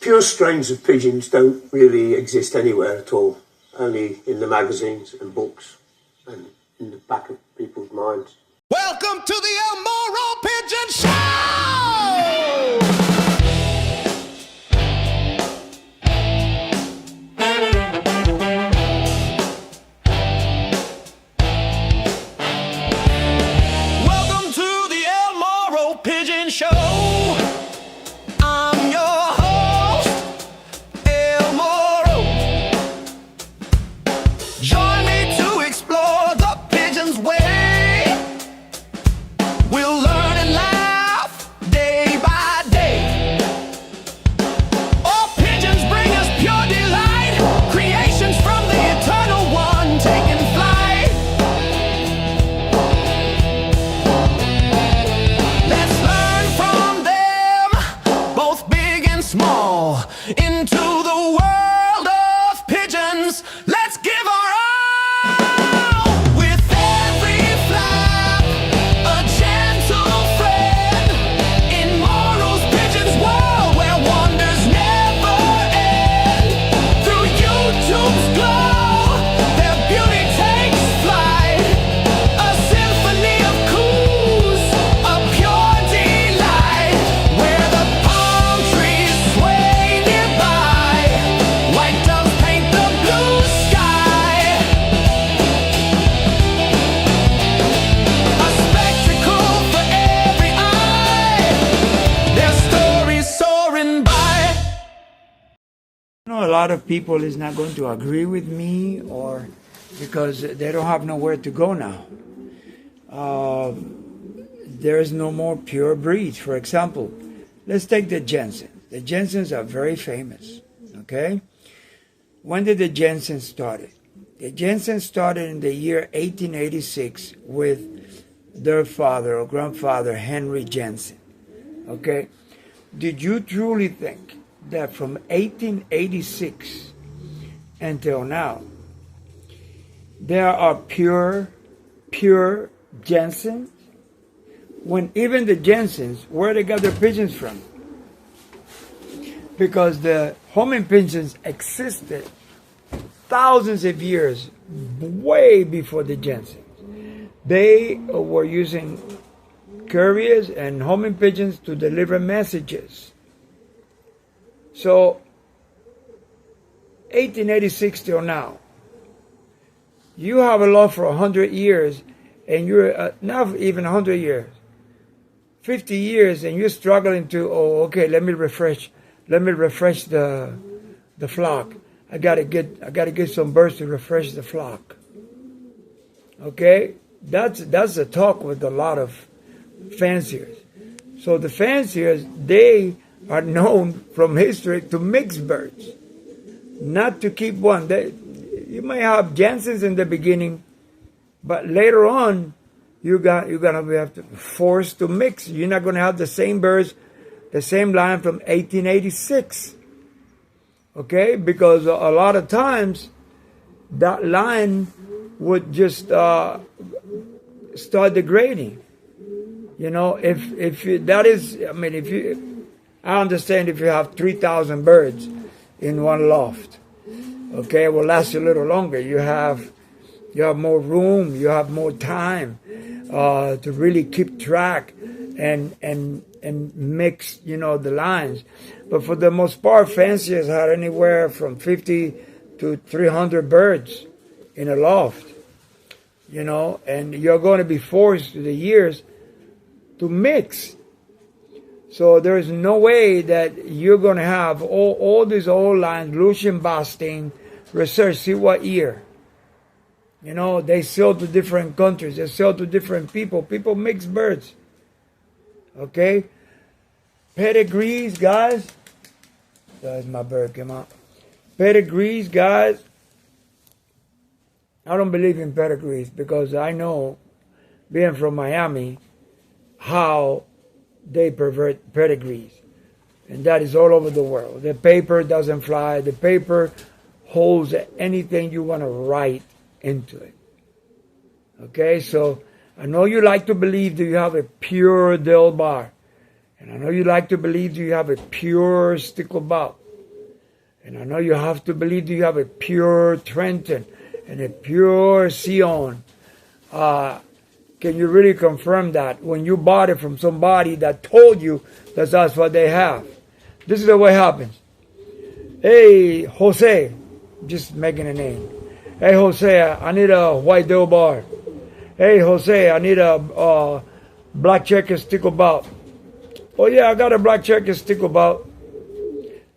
Pure strains of pigeons don't really exist anywhere at all, only in the magazines and books and in the back of people's minds. Welcome to the Moro Pigeon Show! Welcome to the Moro Pigeon Show. I'm your host, El Moro. Join me to explore the pigeon's way. We'll learn and laugh day by day. All pigeons bring us pure delight, creations from the eternal one taking flight. Let's learn from them, both big and small, into the world of pigeons. Let's give our all. With every flap, a gentle friend in Moro's Pigeons world, where wonders never end. Through YouTube's glow, their beauty takes flight. A symphony of coos, a pure delight. Where the palm trees sway nearby, white doves paint the blue sky. A spectacle for every eye, their stories soaring by. You know, a lot of people is not going to agree with me, or because they don't have nowhere to go now. There's no more pure breeds. For example, let's take the Jensens. The Jensens are very famous, okay? When did the Jensens started? The Jensens started in the year 1886 with their father or grandfather, Henry Jensen, okay? Did you truly think that from 1886 until now, there are pure Jensens? When even the Jensens, where they got their pigeons from? Because the homing pigeons existed thousands of years way before the Jensens. They were using couriers and homing pigeons to deliver messages. So, 1886 till now, you have a love for 100 years, and you're not even 100 years, 50 years, and you're struggling to, oh, okay, let me refresh the flock. I gotta get some birds to refresh the flock. Okay, that's a talk with a lot of fanciers. So the fanciers, they are known from history to mix birds, not to keep one. You may have Jensens in the beginning, but later on, you're gonna have to forced to mix. You're not gonna have the same birds, the same line from 1886. Okay, because a lot of times that line would just start degrading. You know, if that is, I mean, I understand if you have 3,000 birds in one loft, okay, it will last you a little longer. You have more room, you have more time to really keep track and mix, you know, the lines. But for the most part, fanciers had anywhere from 50 to 300 birds in a loft, you know, and you're going to be forced through the years to mix. So there's no way that you're going to have all these old lines, Lucian Basting, research, see what year. You know, they sell to different countries. They sell to different people. People mix birds. Okay? Pedigrees, guys. That's my bird came out. Pedigrees, guys. I don't believe in pedigrees because I know, being from Miami, how they pervert pedigrees. And that is all over the world. The paper doesn't fly. The paper holds anything you want to write into it. Okay, so I know you like to believe that you have a pure Del Bar. And I know you like to believe that you have a pure Stickleback. And I know you have to believe that you have a pure Trenton and a pure Sion. Can you really confirm that when you bought it from somebody that told you that that's what they have? This is the way it happens. Hey, Jose, just making a name. Hey, Jose, I need a white doe bar. Hey, Jose, I need a black checker sticklebout. Oh, yeah, I got a black checker sticklebout.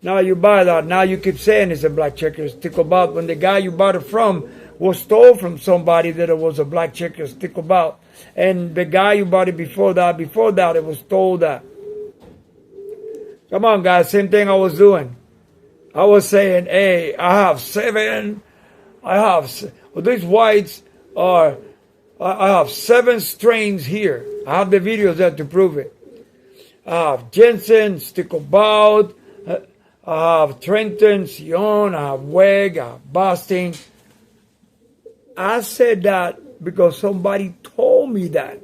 Now you buy that. Now you keep saying it's a black checker sticklebout when the guy you bought it from was told from somebody that it was a black checker sticklebout. And the guy you bought it before that, it was told that. Come on, guys, same thing I was doing. I was saying, hey, these whites are, I have 7 strains here. I have the videos there to prove it. I have Jensen, sticklebout, I have Trenton, Sion, I have Weg, I have Boston. I said that because somebody told me that.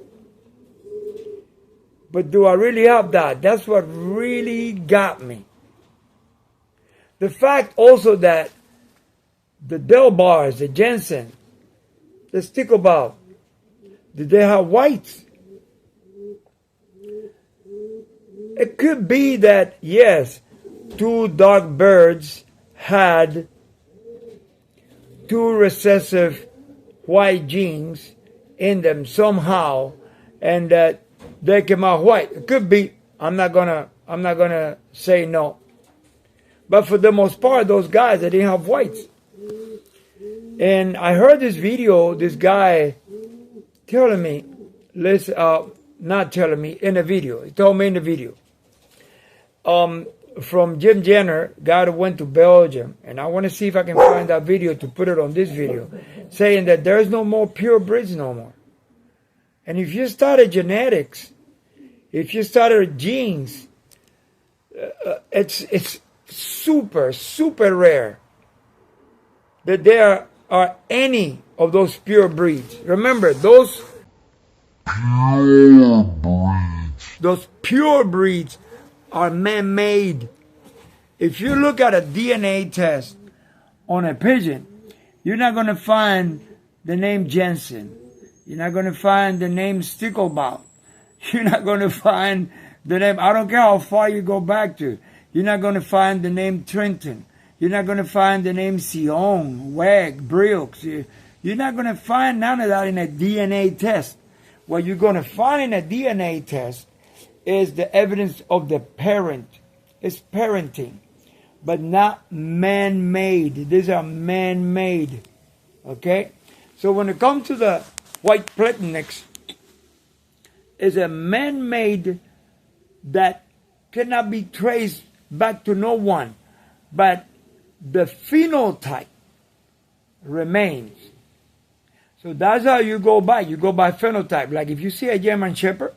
But do I really have that? That's what really got me. The fact also that the Del Bars, the Jensen, the sticklebout, did they have whites? It could be that, yes, 2 dark birds had 2 recessive white genes in them somehow, and that they came out white. It could be. I'm not gonna say no. But for the most part, those guys, they didn't have whites. And I heard this video, this guy telling me, not telling me, in the video. He told me in the video. From Jim Jenner, guy that went to Belgium. And I want to see if I can find that video to put it on this video. Saying that there's no more pure breeds no more. And if you started genetics, if you started genes, it's super, super rare that there are any of those pure breeds. Remember, those pure breeds are man-made. If you look at a DNA test on a pigeon, you're not going to find the name Jensen. You're not going to find the name Sticklebout. You're not going to find the name, I don't care how far you go back to. You're not going to find the name Trenton. You're not going to find the name Sion, Weg, Brooks. You're not going to find none of that in a DNA test. What you're going to find in a DNA test is the evidence of the parent. It's parenting, but not man-made. These are man-made. Okay? So when it comes to the white Platinix, is a man-made that cannot be traced back to no one, but the phenotype remains. So that's how you go by. You go by phenotype. Like if you see a German Shepherd,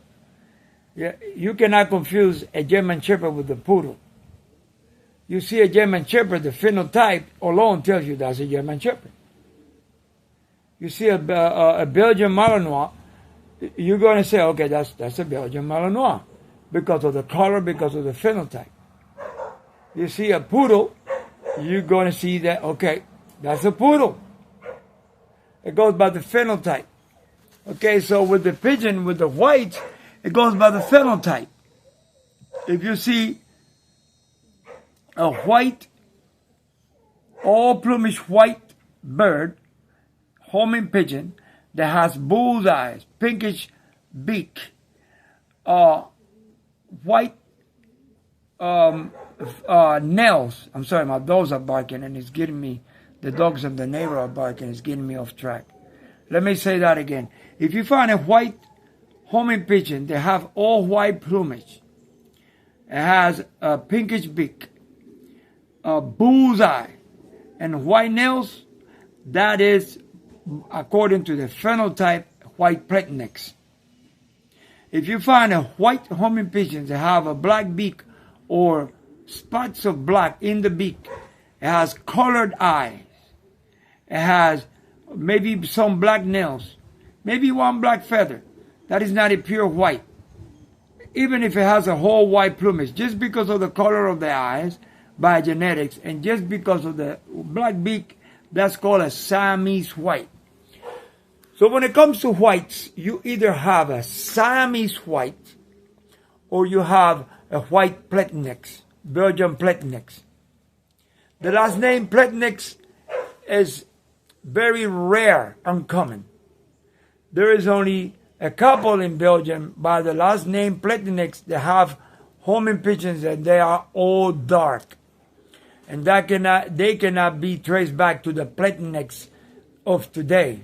you cannot confuse a German Shepherd with a poodle. You see a German Shepherd, the phenotype alone tells you that's a German Shepherd. You see a Belgian Malinois, you're going to say, okay, that's a Belgian Malinois because of the color, because of the phenotype. You see a poodle, you're going to see that, okay, that's a poodle. It goes by the phenotype. Okay, so with the pigeon, with the whites, it goes by the phenotype. If you see a white, all plumage white bird, homing pigeon, that has bull's eyes, pinkish beak, white nails. I'm sorry, my dogs are barking and it's getting me, the dogs of the neighbor are barking, it's getting me off track. Let me say that again. If you find a white homing pigeon, they have all white plumage. It has a pinkish beak, a bull's eye, and white nails. That is, according to the phenotype, white Platinix. If you find a white homing pigeon that have a black beak or spots of black in the beak, it has colored eyes, it has maybe some black nails, maybe one black feather, that is not a pure white. Even if it has a whole white plumage, just because of the color of the eyes by genetics, and just because of the black beak, that's called a Siamese white. So when it comes to whites, you either have a Siamese white or you have a white Platinix, Belgian Platinix. The last name Platinix is very rare, uncommon. There is only a couple in Belgium by the last name Platinix that have homing pigeons, and they are all dark. And they cannot be traced back to the Platinix of today.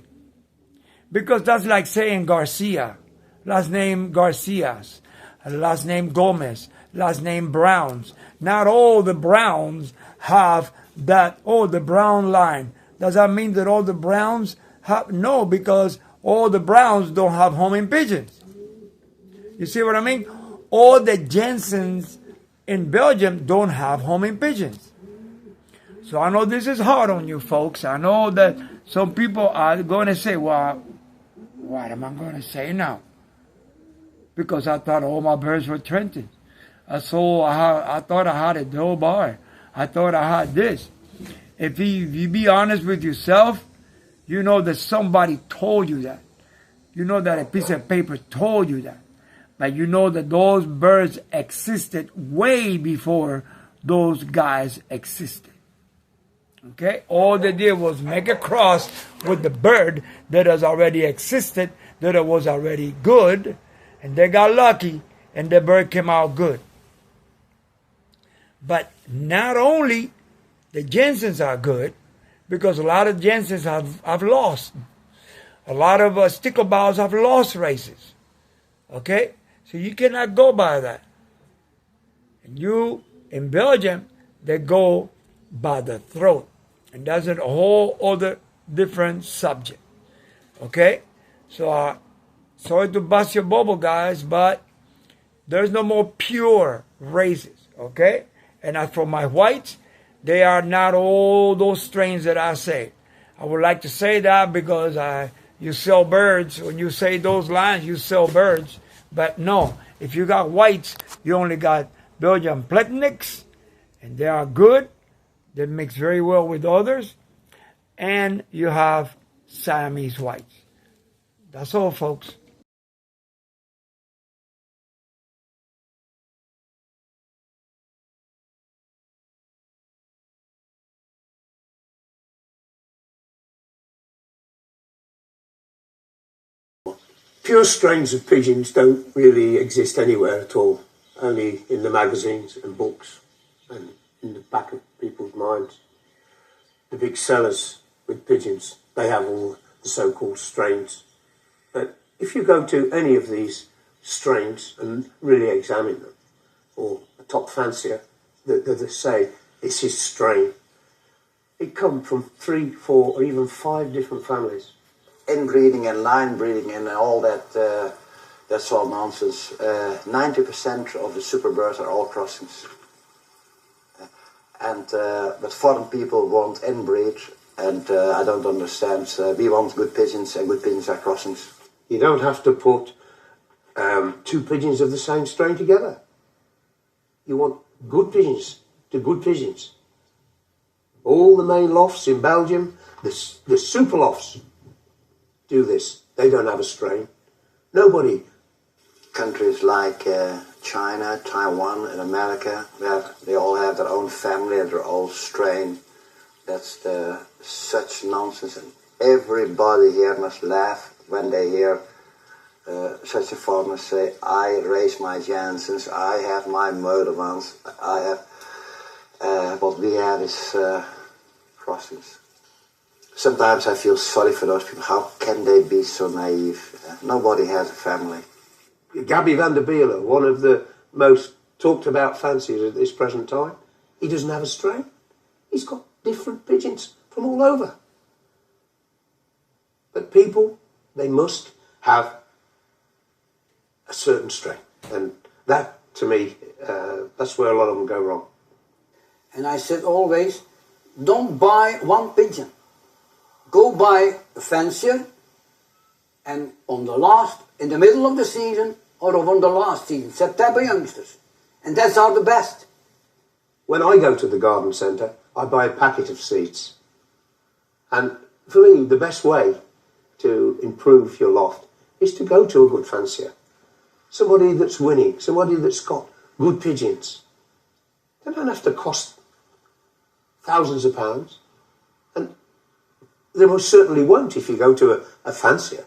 Because that's like saying Garcia, last name Garcias, last name Gomez, last name Browns. Not all the Browns have that, the brown line. Does that mean that all the Browns have? No, because all the Browns don't have homing pigeons. You see what I mean? All the Jensens in Belgium don't have homing pigeons. So I know this is hard on you folks. I know that some people are going to say, well, what am I going to say now? Because I thought all my birds were Trenton. I thought I had a doe bar. I thought I had this. If you be honest with yourself, you know that somebody told you that. You know that a piece of paper told you that. But you know that those birds existed way before those guys existed. Okay? All they did was make a cross with the bird that has already existed, that was already good, and they got lucky, and the bird came out good. But not only the Jensens are good, because a lot of Jensens have lost. A lot of stickleboughs have lost races. Okay? So you cannot go by that. And you, in Belgium, they go by the throat. And that's a whole other different subject. Okay? So, sorry to bust your bubble, guys, but there's no more pure races. Okay? And as for my whites, they are not all those strains that I say. I would like to say that because you sell birds. When you say those lines, you sell birds. But no, if you got whites, you only got Belgian Platinix, and they are good. They mix very well with others. And you have Siamese whites. That's all, folks. Pure strains of pigeons don't really exist anywhere at all, only in the magazines and books and in the back of people's minds. The big sellers with pigeons, they have all the so-called strains. But if you go to any of these strains and really examine them, or a top fancier that they say it's his strain, it comes from 3, 4 or even 5 different families. Inbreeding and line breeding and all that's all nonsense. 90% of the superbirds are all crossings. But foreign people want inbreed, and I don't understand. We want good pigeons, and good pigeons are crossings. You don't have to put 2 pigeons of the same strain together. You want good pigeons to good pigeons. All the main lofts in Belgium, the super lofts, do this. They don't have a strain. Nobody. Countries like China, Taiwan, and America, they all have their own family and their own strain. That's such nonsense, and everybody here must laugh when they hear such a farmer say, I raise my Jansens, I have my murder ones, I have, what we have is crossings. Sometimes I feel sorry for those people. How can they be so naive? Nobody has a family. Gabby van der Beelen, one of the most talked about fanciers at this present time, he doesn't have a strain. He's got different pigeons from all over. But people, they must have a certain strain. And that, to me, that's where a lot of them go wrong. And I said always, don't buy one pigeon. Go buy a fancier, and in the middle of the season, or on the last season, September youngsters. And that's are the best. When I go to the garden centre, I buy a packet of seeds. And for me, the best way to improve your loft is to go to a good fancier. Somebody that's winning, somebody that's got good pigeons. They don't have to cost thousands of pounds. And they most certainly won't if you go to a fancier.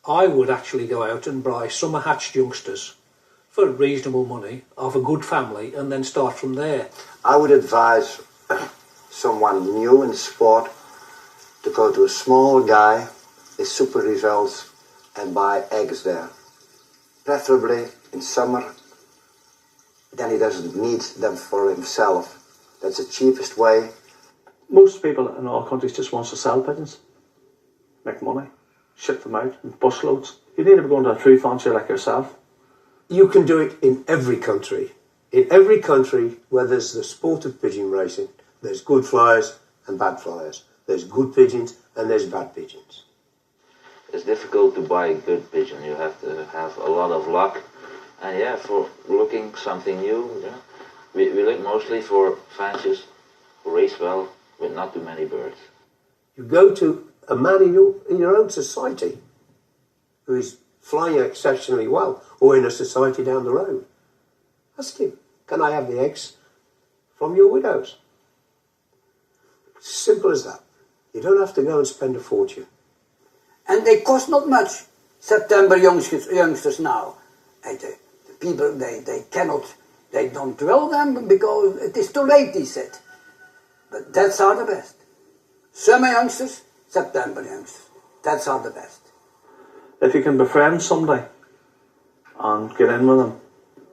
I would actually go out and buy summer hatched youngsters for reasonable money of a good family and then start from there. I would advise someone new in sport to go to a small guy, with super results, and buy eggs there. Preferably in summer, then he doesn't need them for himself. That's the cheapest way. Most people in all countries just want to sell pigeons, make money, ship them out in busloads. You need to be going to a true fancier like yourself. You can do it in every country. In every country where there's the sport of pigeon racing, there's good flyers and bad flyers. There's good pigeons and there's bad pigeons. It's difficult to buy a good pigeon. You have to have a lot of luck. And yeah, for looking something new, yeah, we look mostly for fanciers who race well with not too many birds. You go to a man in your own society who is flying exceptionally well, or in a society down the road. Ask him, can I have the eggs from your widows? Simple as that. You don't have to go and spend a fortune. And they cost not much. September youngsters now. And the people, they don't dwell them because it is too late, he said. But that's are the best. Summer youngsters, September youngsters. That's are the best. If you can befriend somebody and get in with them,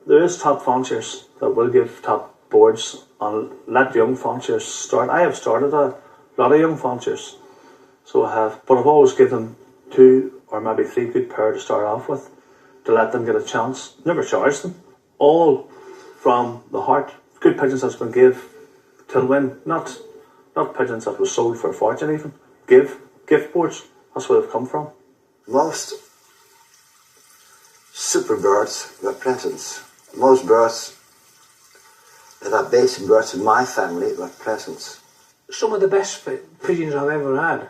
there is top fanciers that will give top boards and let young fanciers start. I have started a lot of young fanciers, so I have, but I've always given 2 or maybe 3 good pair to start off with, to let them get a chance. Never charge them. All from the heart. Good pigeons that's been give till win. Not pigeons that was sold for a fortune even. Gift boards. That's where they've come from. Most super birds were presents. Most birds that are basic birds in my family were presents. Some of the best pigeons I've ever had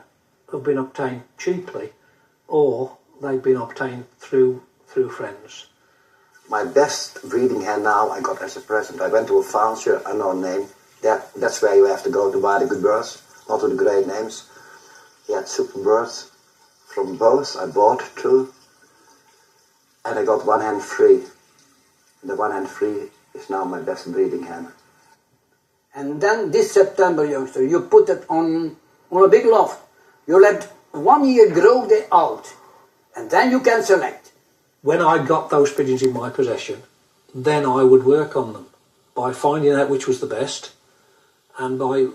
have been obtained cheaply, or they've been obtained through friends. My best breeding hen now I got as a present. I went to a fancier, unknown name. That's where you have to go to buy the good birds, not to the great names. He had super birds. From both I bought 2, and I got 1 hen free. And the 1 hen free is now my best breeding hen. And then this September youngster, you put it on a big loft. You let 1 year grow they out, and then you can select. When I got those pigeons in my possession, then I would work on them by finding out which was the best, and by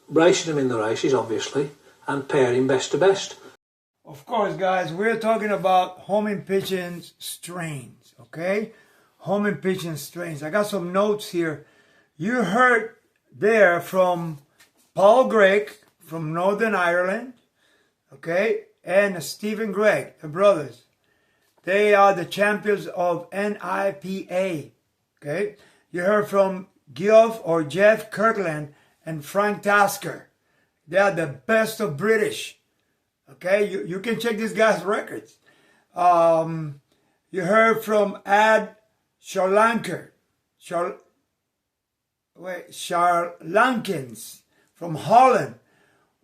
racing them in the races, obviously, and pairing best to best. Of course, guys, we're talking about homing pigeons strains, okay? Homing pigeon strains. I got some notes here. You heard there from Paul Gregg from Northern Ireland, okay? And Stephen Gregg, the brothers. They are the champions of NIPA, okay? You heard from Geoff or Jeff Kirkland and Frank Tasker. They are the best of British. Okay, you can check this guy's records. You heard from Ad Charlankers from Holland,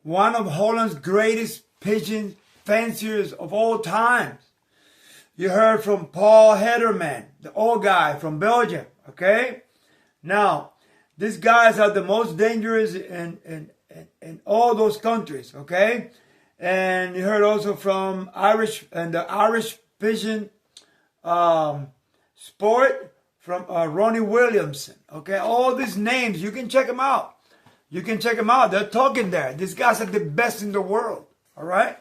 one of Holland's greatest pigeon fanciers of all times. You heard from Paul Hederman, the old guy from Belgium. Okay, now these guys are the most dangerous in all those countries. Okay. And you heard also from the Irish pigeon sport from Ronnie Williamson. Okay, all these names, you can check them out. You can check them out. They're talking there. These guys are the best in the world. All right.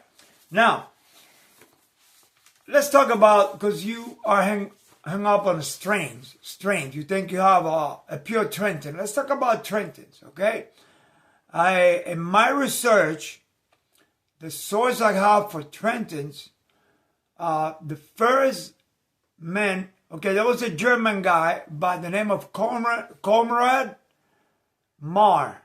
Now, let's talk about, because you are hung up on strains. You think you have a pure Trenton. Let's talk about Trentons. Okay. In my research, the source I have for Trentons, the first man, okay, there was a German guy by the name of Conrad Mar.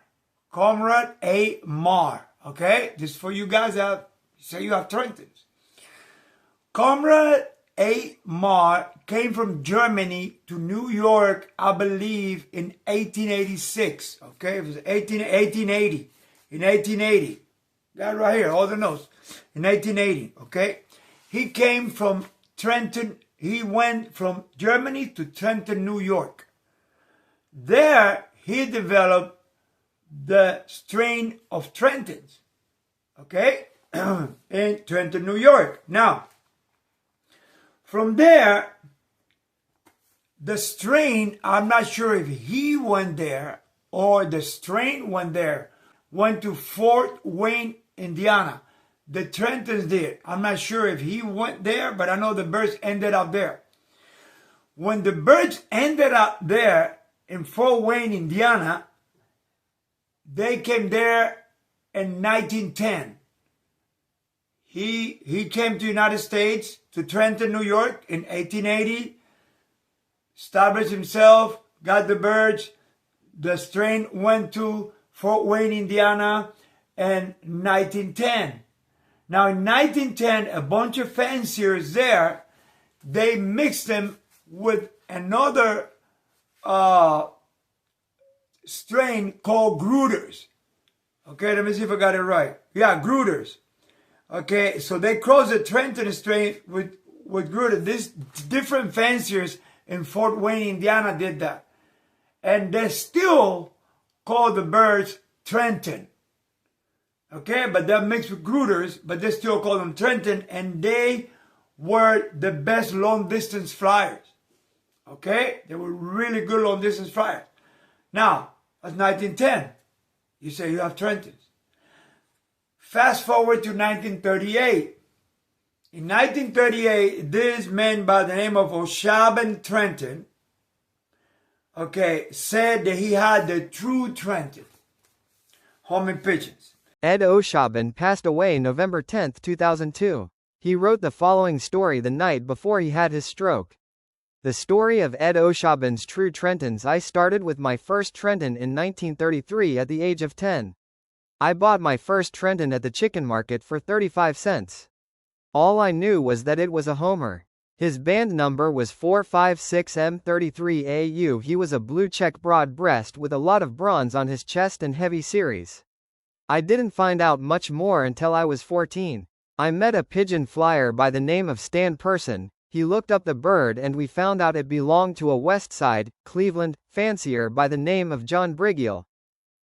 Comrade A. Mar. Okay? Just for you guys that say you have Trentons. Comrade A. Mar came from Germany to New York, I believe, in 1886. Okay? It was 1880. In 1880. That right here, all the notes. In 1880. Okay? He came from Trenton. He went from Germany to Trenton, New York. There, he developed the strain of Trentons, okay, in Trenton, New York. Now, from there, the strain, I'm not sure if he went there or the strain went there, went to Fort Wayne, Indiana. The Trentons did. I'm not sure if he went there, but I know the birds ended up there. When the birds ended up there in Fort Wayne, Indiana, they came there in 1910. He came to the United States, to Trenton, New York in 1880, established himself, got the birds. The strain went to Fort Wayne, Indiana in 1910. Now in 1910, a bunch of fanciers there, they mixed them with another strain called Gruders. Okay, let me see if I got it right. Yeah, Gruders. Okay, so they crossed the Trenton strain with Gruders. These different fanciers in Fort Wayne, Indiana did that. And they still call the birds Trenton. Okay, but they're mixed with Gruders, but they still call them Trenton, and they were the best long distance flyers. Okay, they were really good long distance flyers. Now, that's 1910. You say you have Trentons. Fast forward to 1938. In 1938, this man by the name of O'Shaughnessy Trenton, okay, said that he had the true Trenton homing pigeons. Ed O'Shaughnessy passed away November 10, 2002. He wrote the following story the night before he had his stroke. The story of Ed O'Shaughnessy's true Trentons. I started with my first Trenton in 1933 at the age of 10. I bought my first Trenton at the chicken market for 35 cents. All I knew was that it was a homer. His band number was 456M33AU. He was a blue check broad breast with a lot of bronze on his chest and heavy series. I didn't find out much more until I was 14. I met a pigeon flyer by the name of Stan Person. He looked up the bird and we found out it belonged to a West Side, Cleveland, fancier by the name of John Brigiel.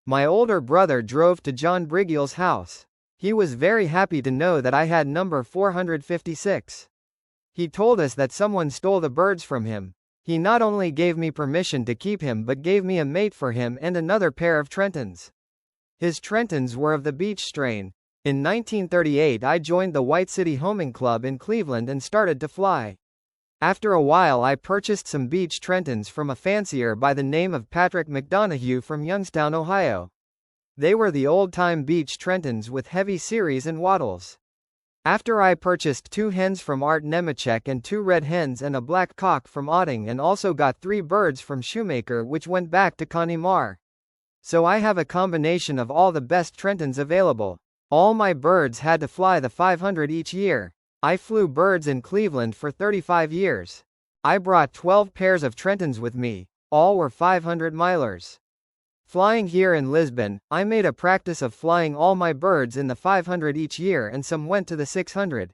My older brother drove to John Brigiel's house. He was very happy to know that I had number 456. He told us that someone stole the birds from him. He not only gave me permission to keep him but gave me a mate for him and another pair of Trentons. His Trentons were of the beach strain. In 1938 I joined the White City Homing Club in Cleveland and started to fly. After a while I purchased some beach Trentons from a fancier by the name of Patrick McDonough from Youngstown, Ohio. They were the old-time beach Trentons with heavy series and wattles. After I purchased 2 hens from Art Nemechek and 2 red hens and a black cock from Otting, and also got 3 birds from Shoemaker which went back to Connie Marr. So I have a combination of all the best Trentons available. All my birds had to fly the 500 each year. I flew birds in Cleveland for 35 years. I brought 12 pairs of Trentons with me. All were 500 milers. Flying here in Lisbon, I made a practice of flying all my birds in the 500 each year, and some went to the 600.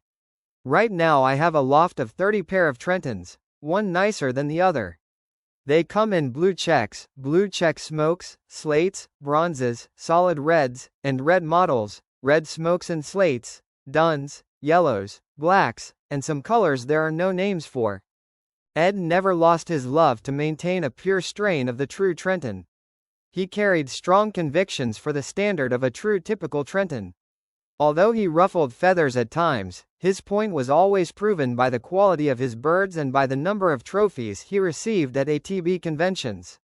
Right now I have a loft of 30 pair of Trentons, one nicer than the other. They come in blue check smokes, slates, bronzes, solid reds, and red models, red smokes and slates, duns, yellows, blacks, and some colors there are no names for. Ed never lost his love to maintain a pure strain of the true Trenton. He carried strong convictions for the standard of a true typical Trenton. Although he ruffled feathers at times, his point was always proven by the quality of his birds and by the number of trophies he received at ATB conventions.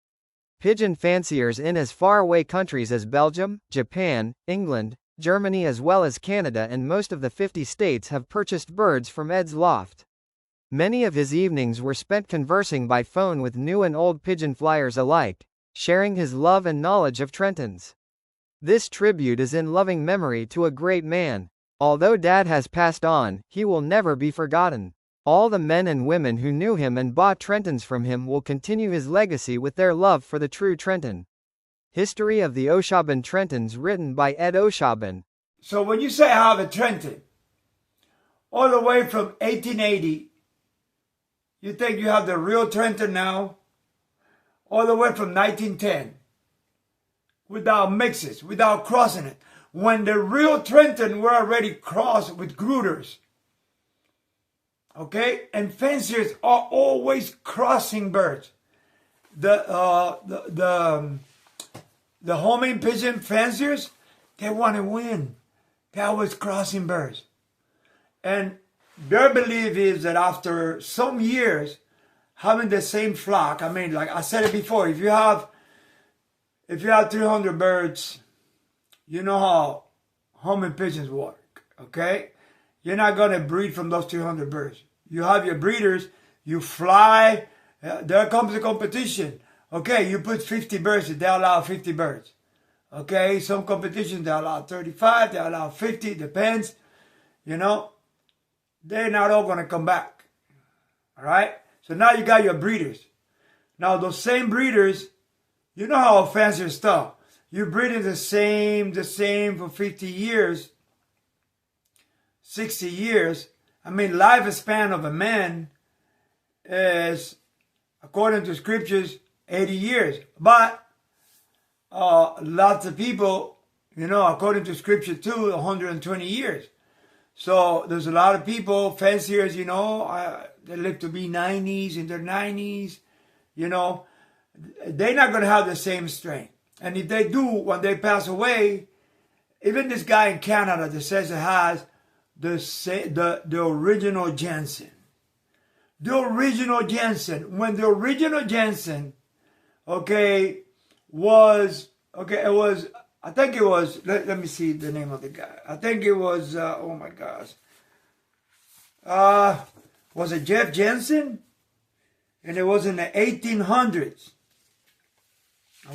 Pigeon fanciers in as faraway countries as Belgium, Japan, England, Germany as well as Canada and most of the 50 states have purchased birds from Ed's loft. Many of his evenings were spent conversing by phone with new and old pigeon flyers alike. sharing his love and knowledge of Trentons. This tribute is in loving memory to a great man. Although Dad has passed on, he will never be forgotten. All the men and women who knew him and bought Trentons from him will continue his legacy with their love for the true Trenton. History of the Oshaban Trentons written by Ed Oshaban. So when you say I have a Trenton, all the way from 1880, you think you have the real Trenton now? All the way from 1910, without mixes, without crossing it. When the real Trenton were already crossed with Gruters. Okay? And fanciers are always crossing birds. The homing pigeon fanciers, they want to win. They're always crossing birds. And their belief is that after some years, having the same flock, I mean, like I said it before, if you have 300 birds, you know how homing pigeons work, okay? You're not going to breed from those 300 birds. You have your breeders, you fly, there comes a competition. Okay, you put 50 birds, they allow 50 birds. Okay, some competitions, they allow 35, they allow 50, depends. You know, they're not all going to come back. All right? So now you got your breeders. Now those same breeders, you know how fancy stuff. You're breeding the same for 50 years, 60 years. I mean, lifespan of a man is, according to scriptures, 80 years. But lots of people, you know, according to scripture too, 120 years. So there's a lot of people, fanciers, you know, they live to be 90s, in their 90s, you know. They're not going to have the same strength. And if they do, when they pass away, even this guy in Canada that says it has the original Jensen. The original Jensen. When the original Jensen, okay, was, okay, it was, I think it was, let me see the name of the guy. I think it was, oh my gosh. Was it Jeff Jensen? And it was in the 1800s.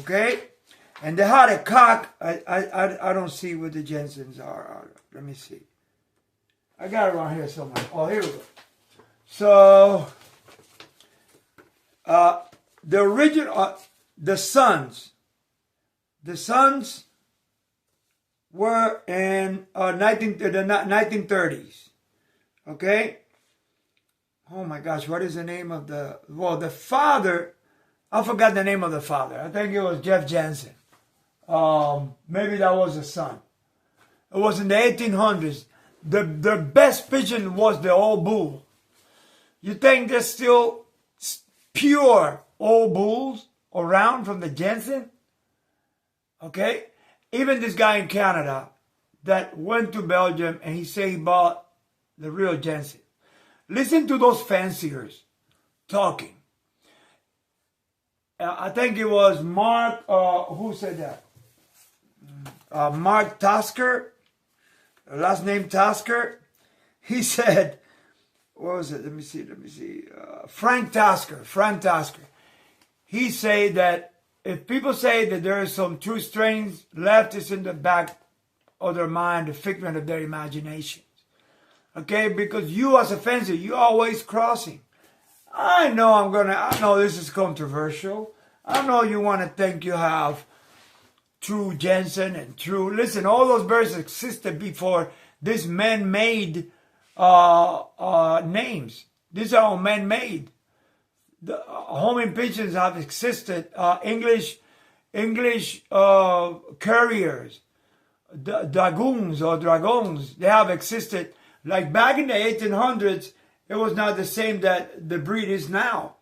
Okay? And they had a cock. I don't see what the Jensens are. Let me see. I got it around here somewhere. Oh, here we go. So, the original, the sons were in the 1930s. Okay? Oh my gosh, what is the name of the father, I forgot the name of the father. I think it was Jeff Jensen. Maybe that was the son. It was in the 1800s. The best pigeon was the old bull. You think there's still pure old bulls around from the Jensen? Okay? Even this guy in Canada that went to Belgium and he said he bought the real Jensen. Listen to those fanciers talking. I think it was Mark, who said that? Mark Tasker, last name Tasker. He said, what was it? Let me see. Frank Tasker. He said that if people say that there are some true strains left, it's in the back of their mind, the figment of their imagination. Okay, because you as a fancier, you're always crossing. I know this is controversial. I know you want to think you have true Jensen and true. Listen, all those birds existed before this man-made names. These are all man-made. The homing pigeons have existed. English carriers, dragons, they have existed. Like back in the 1800s, it was not the same that the breed is now.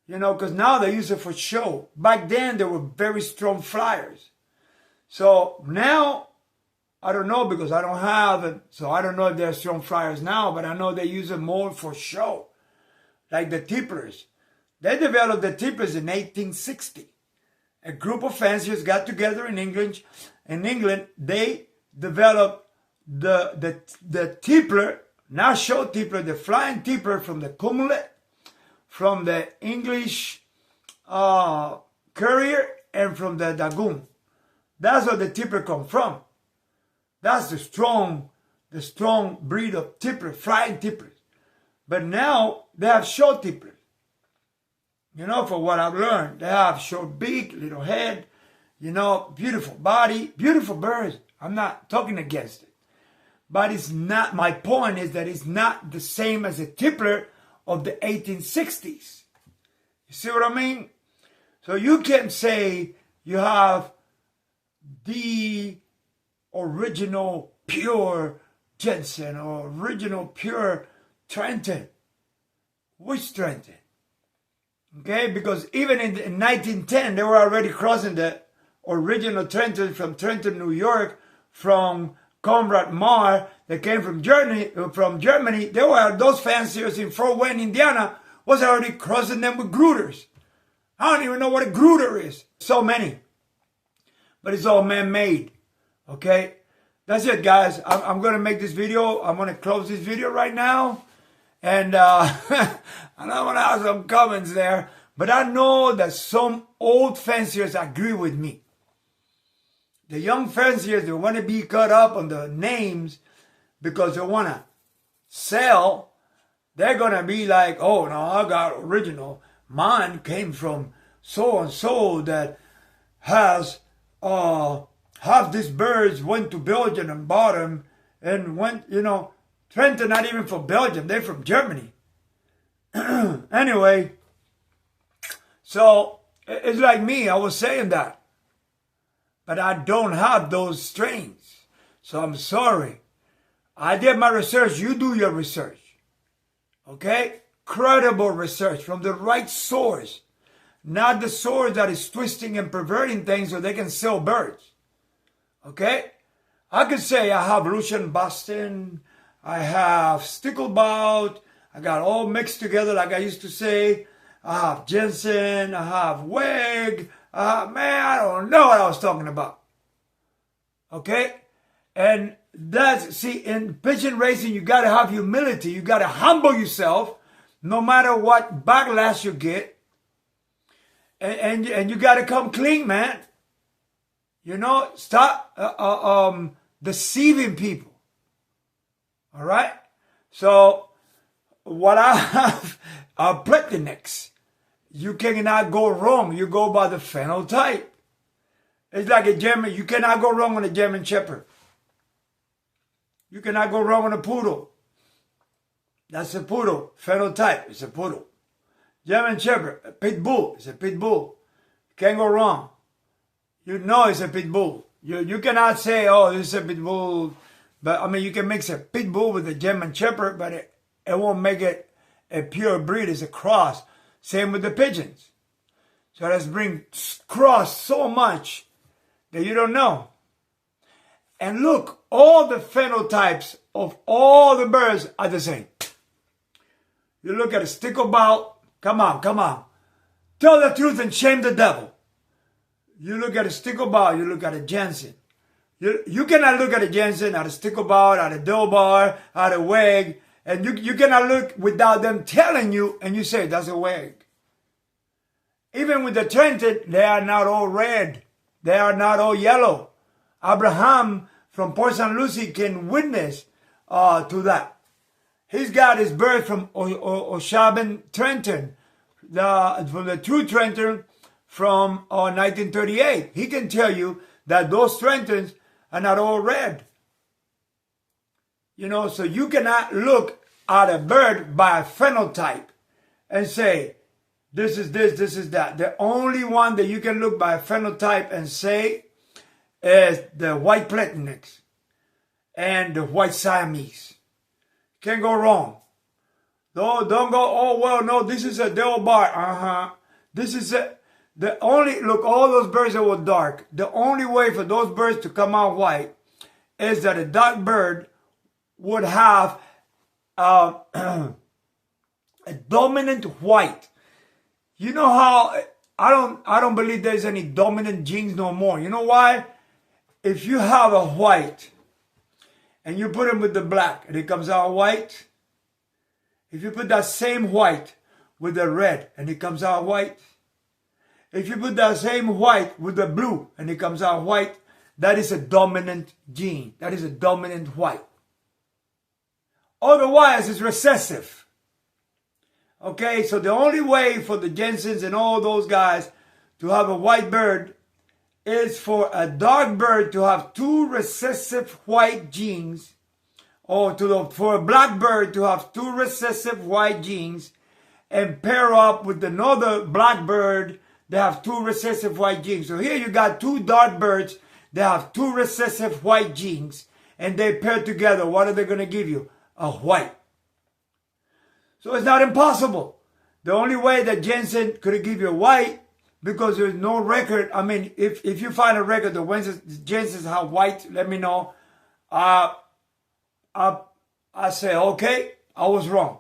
You know, because now they use it for show. Back then, they were very strong flyers. So now, I don't know because I don't have it. So I don't know if they're strong flyers now, but I know they use it more for show. Like the tipplers. They developed the tipplers in 1860. A group of fanciers got together in England. In England, they developed the tippler, now show tippler, the flying tippler from the cumulet, from the English Courier and from the Dagoon. That's where the tipper come from. That's the strong breed of tipper, flying tippers. But now they have short tippers. You know, for what I've learned, they have short beak, little head, you know, beautiful body, beautiful birds. I'm not talking against it. But it's not, my point is that it's not the same as a tippler of the 1860s. You see what I mean? So you can say you have the original pure Jensen or original pure Trenton. Which Trenton? Okay, because even in 1910, they were already crossing the original Trenton from Trenton, New York, from Comrade Marr that came from Germany. There were those fanciers in Fort Wayne, Indiana, was already crossing them with Gruters. I don't even know what a Gruter is. So many. But it's all man-made. Okay? That's it, guys. I'm going to make this video. I'm going to close this video right now. And I don't want to have some comments there. But I know that some old fanciers agree with me. The young fanciers, they want to be caught up on the names because they want to sell. They're going to be like, oh, no, I got original. Mine came from so-and-so that has half these birds went to Belgium and bought them and went, you know, Trenton not even from Belgium. They're from Germany. Anyway, so it's like me. I was saying that. But I don't have those strains. So I'm sorry. I did my research. You do your research. Okay? Credible research from the right source. Not the source that is twisting and perverting things so they can sell birds. Okay? I could say I have Russian Boston. I have Sticklebout. I got all mixed together like I used to say. I have Jensen. I have Weg. Man, I don't know what I was talking about. Okay? And that's, see, in pigeon racing, you got to have humility. You got to humble yourself no matter what backlash you get. And you got to come clean, man. You know, stop deceiving people. All right? So, what I have are Pletiniks. You cannot go wrong. You go by the phenotype. It's like a German. You cannot go wrong on a German Shepherd. You cannot go wrong on a poodle. That's a poodle. Phenotype. It's a poodle. German Shepherd. A pit bull. It's a pit bull. Can't go wrong. You know it's a pit bull. You cannot say, oh, this is a pit bull. But, I mean, you can mix a pit bull with a German Shepherd, but it won't make it a pure breed. It's a cross. Same with the pigeons. So let's bring cross so much that you don't know. And look, all the phenotypes of all the birds are the same. You look at a Sticklebout. Come on. Tell the truth and shame the devil. You look at a Sticklebout. You look at a Jensen. You cannot look at a Jensen, at a Sticklebout, at a Dilbar, at a Weg. And you cannot look without them telling you, and you say, that's a Weg. Even with the Trenton, they are not all red. They are not all yellow. Abraham from Port St. Lucie can witness to that. He's got his birth from Oshaben Trenton, from the true Trenton from 1938. He can tell you that those Trentons are not all red. You know, so you cannot look at a bird by a phenotype and say, this is this, this is that. The only one that you can look by a phenotype and say is the white Pletiniks and the white Siamese. Can't go wrong. Don't go, oh, well, no, this is a Dilbar. This is look, all those birds that were dark, the only way for those birds to come out white is that a dark bird would have a dominant white. You know how I don't believe there's any dominant genes no more. You know why? If you have a white and you put him with the black and it comes out white, if you put that same white with the red and it comes out white, If you put that same white with the blue and it comes out white, that is a dominant gene. That is a dominant white. Otherwise, it's recessive. Okay, so the only way for the Jensens and all those guys to have a white bird is for a dark bird to have 2 recessive white genes, or for a black bird to have 2 recessive white genes and pair up with another black bird that have 2 recessive white genes. So here you got 2 dark birds that have 2 recessive white genes, and they pair together. What are they going to give you? A white. So it's not impossible. The only way that Jensen could give you a white, because there's no record. I mean, if you find a record that Jensens have white, let me know. I say, okay, I was wrong.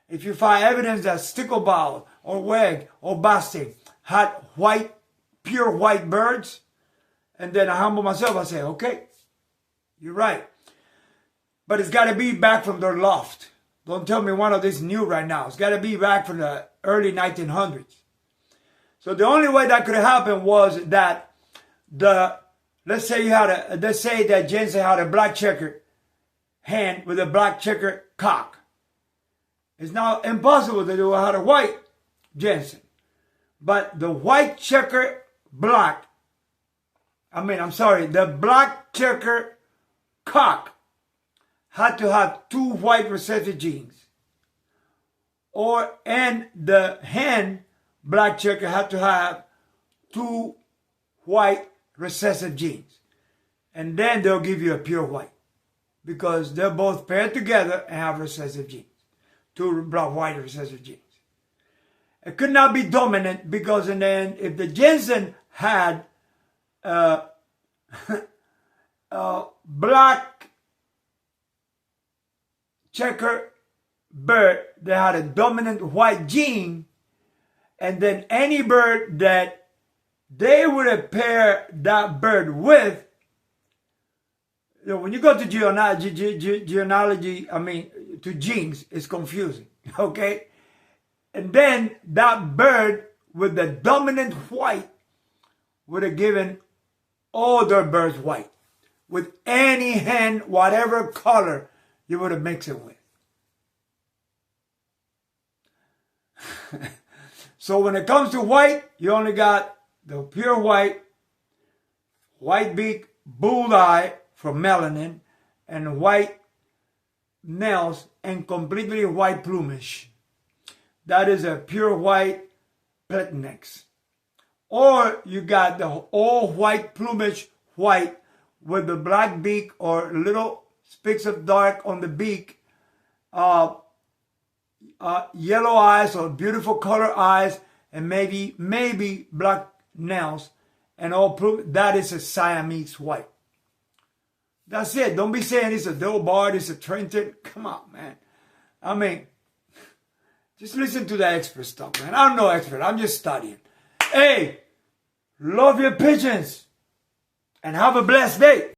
If you find evidence that Sticklebowl or Weg or Basti had white, pure white birds, and then I humble myself, I say, okay, you're right. But it's got to be back from their loft. Don't tell me one of these new right now. It's got to be back from the early 1900s. So the only way that could happen was that let's say that Jensen had a black checker hen with a black checker cock. It's now impossible that they had a white Jensen. But the white checker black, the black checker cock had to have 2 white recessive genes. And the hen black checker had to have 2 white recessive genes. And then they'll give you a pure white, because they're both paired together and have recessive genes. 2 black white recessive genes. It could not be dominant, because then if the Jensen had black checker bird that had a dominant white gene, and then any bird that they would have paired that bird with, when you go to genealogy, to genes, it's confusing, okay? And then that bird with the dominant white would have given all their birds white, with any hen, whatever color you would have mixed it with. So when it comes to white, you only got the pure white, white beak, bull eye for melanin, and white nails, and completely white plumage. That is a pure white Pletnex. Or you got the all white plumage white with the black beak or little specks of dark on the beak, yellow eyes or beautiful color eyes, and maybe black nails, and all that is a Siamese white. That's it. Don't be saying it's a Delbard, it's a Trenton. Come on, man. Just listen to the expert stuff, man. I'm no expert. I'm just studying. Hey, love your pigeons and have a blessed day.